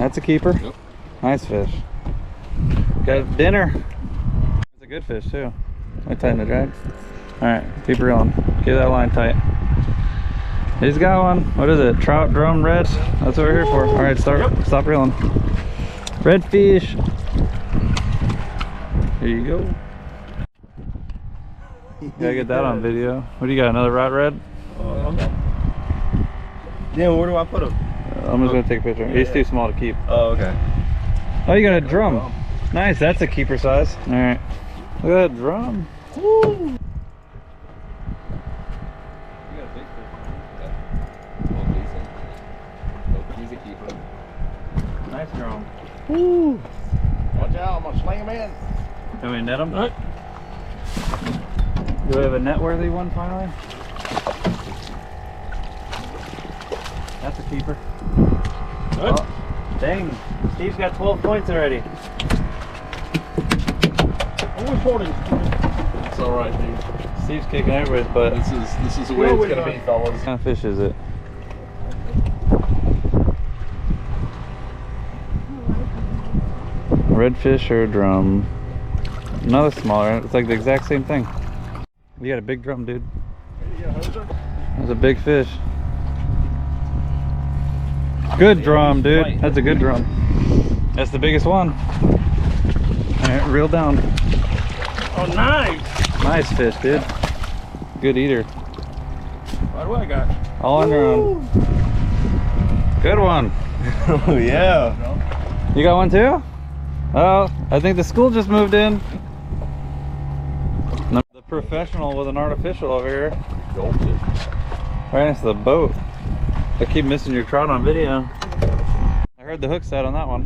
That's a keeper. Yep. Nice fish. Got dinner. It's a good fish too. I tighten the drag. Alright, keep reeling. Get that line tight. He's got one. What is it? Trout, drum, red? That's what we're here for. Alright, stop reeling. Redfish. Here you go. Gotta get that on video. What do you got? Another rod red? Damn, where do I put him? I'm just gonna take a picture. He's too small to keep. Oh, okay. Oh, you got a drum. Nice, that's a keeper size. Alright. Look at that drum. Woo! He's a keeper. Nice drum. Woo! Watch out, I'm gonna sling him in. Can we net him? Do we have a net worthy one finally? That's a keeper. Oh, dang. Steve's got 12 points already. Always holding. It's alright, dude. Steve's kicking everybody's butt. This is the way it's gonna be, fellas. What kind of fish is it? Redfish or a drum? Another smaller. It's like the exact same thing. You got a big drum, dude. That's a big fish. Good drum, dude. That's a good drum. That's the biggest one. Alright, reel down. Oh, nice! Nice fish, dude. Good eater. What do I got? All on your own. Good one. Oh, yeah. You got one too? Oh, I think the school just moved in. The professional with an artificial over here. Right next to the boat. I keep missing your trout on video. I heard the hook set on that one.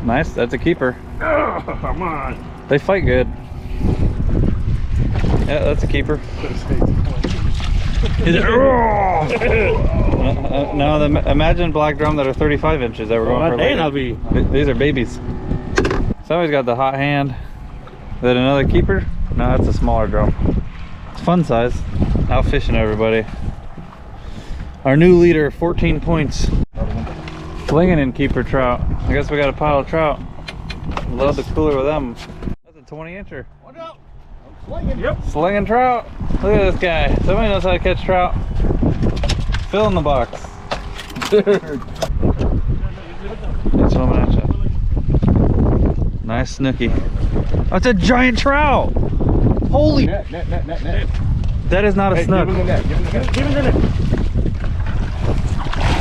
Nice, that's a keeper. Come on. They fight good. Yeah, that's a keeper. Is it? No, imagine black drum that are 35 inches that we're going for later. These are babies. Somebody's got the hot hand. Is that another keeper? No, that's a smaller drum. It's fun size. Out fishing everybody. Our new leader, 14 points. Flinging in keeper trout. I guess we got a pile of trout. Love the cooler with them. That's a 20 incher. Watch out. I'm slinging. Yep. Slinging trout. Look at this guy. Somebody knows how to catch trout. Fill in the box. It's swimming at you. Nice snooky. That's a giant trout. Holy. Net. That is not a snook. Give him the net. Give him the net.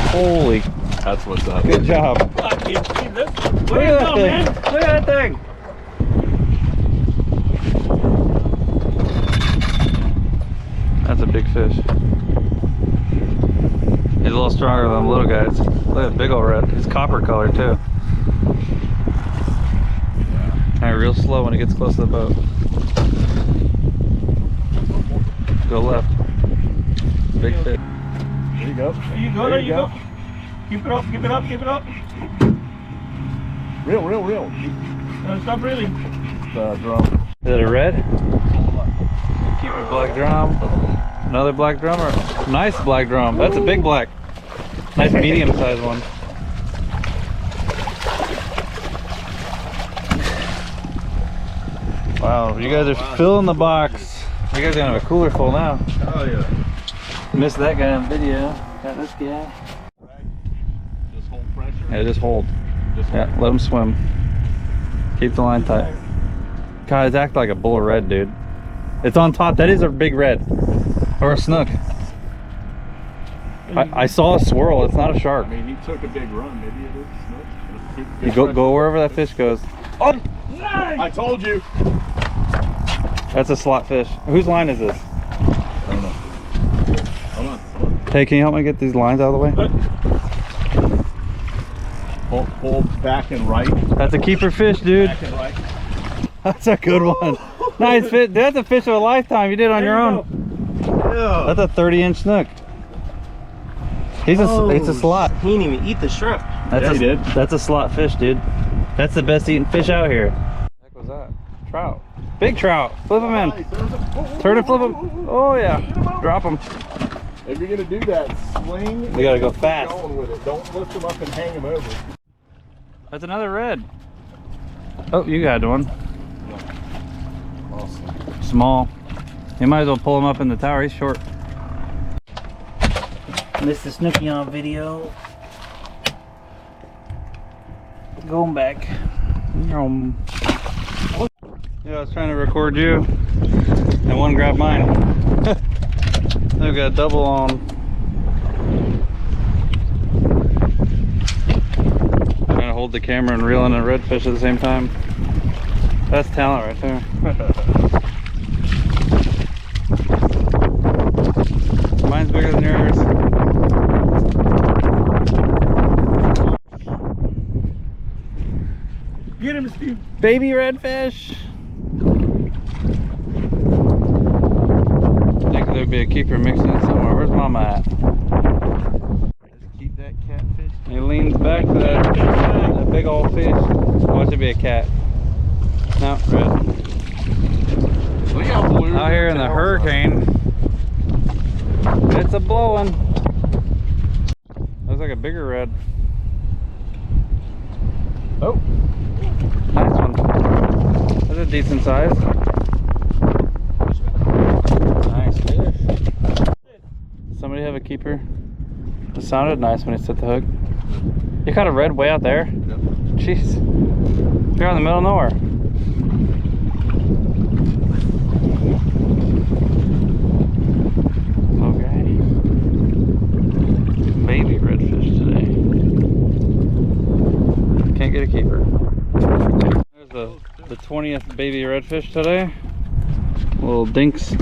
Holy. That's what's up. Good job. Look at that thing. Look at that thing. That's a big fish. He's a little stronger than the little guys. Look at that big old red. It's copper color too. Alright, real slow when it gets close to the boat. Go left. Big fish. There you go. There you go. Keep it up, keep it up, keep it up. Reel. Stop reeling. The drum. Is it a red? Keep a black drum. Another black drum or nice black drum. That's a big black. Nice medium sized one. Wow, you guys are filling the box. You guys are gonna have a cooler full now. Oh yeah. Missed that guy on video. Got this guy. Just hold pressure. Yeah, just hold. Just Yeah, let him swim. Keep the line tight. God, it's acting like a bull red, dude. It's on top. That is a big red. Or a snook. I saw a swirl. It's not a shark. I mean, he took a big run. Maybe it is a snook. You go wherever that fish goes. Oh! I told you. That's a slot fish. Whose line is this? I don't know. Hold on. Hey, can you help me get these lines out of the way? Hold back and right. That's a keeper fish, dude. Back and right. That's a good one. Nice fish. That's a fish of a lifetime. You did it on your own. Yeah. That's a 30-inch snook. It's a slot. He didn't even eat the shrimp. He did. That's a slot fish, dude. That's the best eating fish out here. What the heck was that? Trout. Big trout. Flip him in. Turn and flip him. Oh yeah. Drop him. If you're gonna do that, swing. You gotta go fast. Going with it. Don't lift them up and hang them over. That's another red. Oh, you got one. Awesome. Small. You might as well pull him up in the tower. He's short. Mr. Snooky on video. Going back. Yeah, I was trying to record you, and one grabbed mine. I've got a double on. Trying to hold the camera and reel in a redfish at the same time. That's talent right there. Mine's bigger than yours. Get him, Steve. Baby redfish. I think there'd be a keeper mixing it somewhere. Where's Mama at? Just keep that catfish. He leans back to that big old fish. Oh, it should be a cat. No, red. Look how blue. Out here in the hurricane, it's a blowing. Looks like a bigger red. Oh, nice one. That's a decent size. Nice fish. Somebody have a keeper? It sounded nice when he set the hook. You caught a red way out there? Yep. Jeez. You're out in the middle of nowhere. Okay. Baby redfish today. Can't get a keeper. There's the 20th baby redfish today. Little dinks.